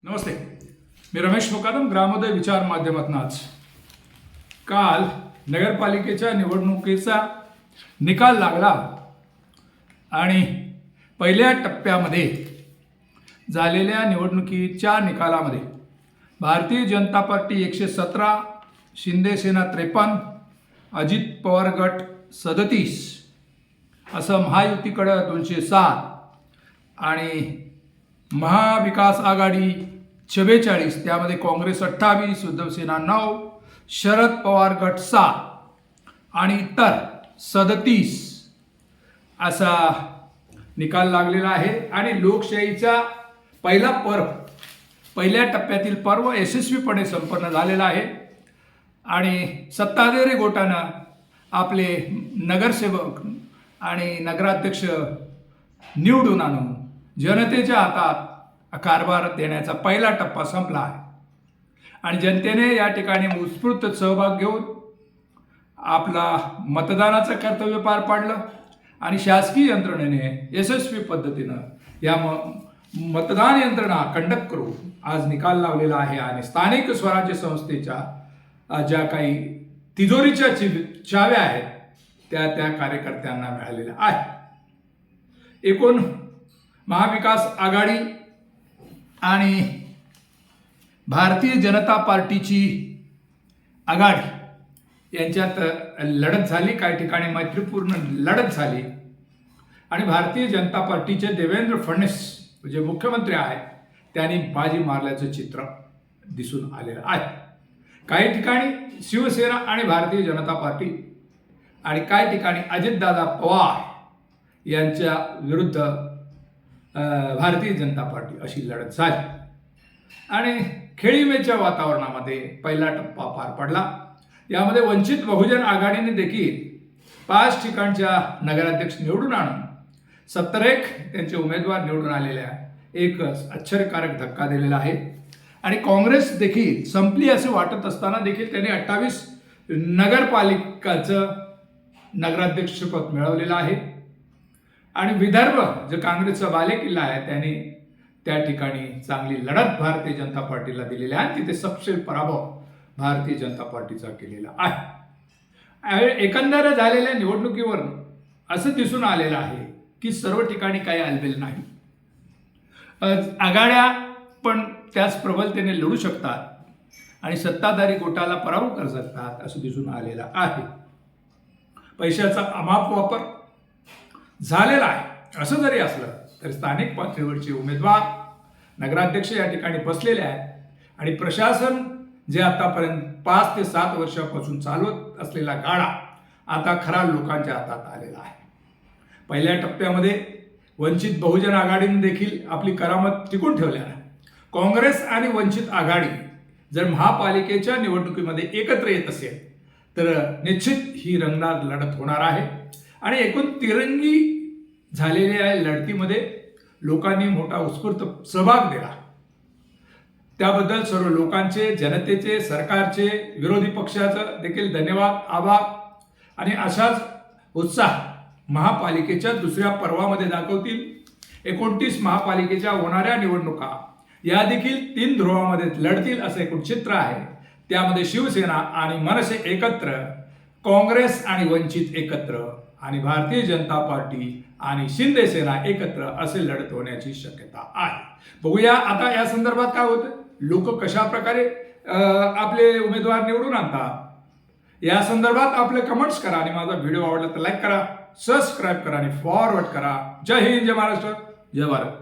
नमस्ते, मी रमेश मुकादम, ग्रामोदय विचार माध्यमातून आज काल नगरपालिकेच्या निवडणुकीचा निकाल लागला आणि पहिल्या टप्प्यामध्ये झालेल्या निवडणुकीच्या निकालामध्ये भारतीय जनता पार्टी 117, शिंदे सेना 53, अजित पवार गट 37, असं महायुतीकडं 207 आणि महाविकास आघाडी 44, त्यामध्ये काँग्रेस 28, उद्धव सेना 9, शरद पवार गट 7 आणि इतर 37 असा निकाल लागलेला आहे. आणि लोकशाहीचा पहिल्या टप्प्यातील पर्व यशस्वीपणे संपन्न झालेला आहे आणि सत्ताधारी गटानं आपले नगरसेवक आणि नगराध्यक्ष निवडून आणून जनतेच्या हातात कारभार देण्याचा पहिला टप्पा संपला आहे आणि जनतेने या ठिकाणी उत्स्फूर्त सहभाग घेऊन आपला मतदानाचं कर्तव्य पार पाडलं आणि शासकीय यंत्रणेने यशस्वी पद्धतीनं या मतदान यंत्रणा कंडक्ट करून आज निकाल लावलेला आहे आणि स्थानिक स्वराज्य संस्थेच्या ज्या काही तिजोरीच्या चाव्या आहेत त्या कार्यकर्त्यांना मिळालेल्या आहेत. एकूण महाविकास आघाडी आणि भारतीय जनता पार्टीची आघाडी यांच्यात लढत झाली. काही ठिकाणी मैत्रीपूर्ण लढत झाली आणि भारतीय जनता पार्टीचे देवेंद्र फडणवीस जे मुख्यमंत्री आहेत त्यांनी बाजी मारल्याचं चित्र दिसून आलेलं आहे. काही ठिकाणी शिवसेना आणि भारतीय जनता पार्टी आणि काही ठिकाणी अजितदादा पवार यांच्या विरुद्ध भारतीय जनता पार्टी अशी लढत झाली आणि खेळीमेच्या वातावरणामध्ये पहिला टप्पा पार पडला. यामध्ये वंचित बहुजन आघाडीने देखील 5 ठिकाणच्या नगराध्यक्ष निवडून आणून 71 त्यांचे उमेदवार निवडून आलेल्या एक आश्चर्यकारक धक्का दिलेला आहे. आणि काँग्रेस देखील संपली असे वाटत असताना देखील त्यांनी 28 नगरपालिकाचं नगराध्यक्षपद मिळवलेलं आहे. आणि विदर्भ जो काँग्रेसचा बालेकिल्ला आहे त्यांनी त्या ठिकाणी चांगली लढत भारतीय जनता पार्टीला दिलेली आहे. तिथे सपशेल पराभव भारतीय जनता पार्टीचा केलेला आहे. एकंदर झालेल्या निवडणुकीवर असं दिसून आलेलं आहे की सर्व ठिकाणी काही आलबेल नाही. आघाड्या पण त्याच प्रबलतेने लढू शकतात आणि सत्ताधारी गटाला पराभव करू शकतात असं दिसून आलेलं आहे. पैशाचा अमाप वापर झालेला आहे. असं जरी असलं तरी स्थानिक पातळीवरचे उमेदवार नगराध्यक्ष या ठिकाणी बसलेले आहेत आणि प्रशासन जे आतापर्यंत 5 ते 7 वर्षापासून चालवत असलेला गाडा आता खरा लोकांच्या हातात आलेला आहे. पहिल्या टप्प्यामध्ये वंचित बहुजन आघाडीने देखील आपली करामत टिकून ठेवल्यानं काँग्रेस आणि वंचित आघाडी जर महापालिकेच्या निवडणुकीमध्ये एकत्र येत असेल तर निश्चित ही रंगणार लढत होणार आहे. आणि एकूण तिरंगी झालेल्या लढतीमध्ये लोकांनी मोठा उत्स्फूर्त सहभाग दिला. त्याबद्दल सर्व लोकांचे, जनतेचे, सरकारचे, विरोधी पक्षाचं देखील धन्यवाद, आभार. आणि असाच उत्साह महापालिकेच्या दुसऱ्या पर्वामध्ये दाखवतील. 29 महापालिकेच्या होणाऱ्या निवडणुका या देखील 3 ध्रुवामध्ये लढतील असं एकूण चित्र आहे. त्यामध्ये शिवसेना आणि मनसे एकत्र, काँग्रेस आणि वंचित एकत्र आणि भारतीय जनता पार्टी आणि शिंदे सेना एकत्र असे लढत होण्याची शक्यता आहे. बघूया आता या संदर्भात काय होतं, लोक कशा प्रकारे आपले उमेदवार निवडून आणतात. या संदर्भात आपले कमेंट्स करा आणि माझा व्हिडिओ आवडला तर लाईक करा, सबस्क्राईब करा आणि फॉरवर्ड करा. जय हिंद, जय महाराष्ट्र, जय भारत.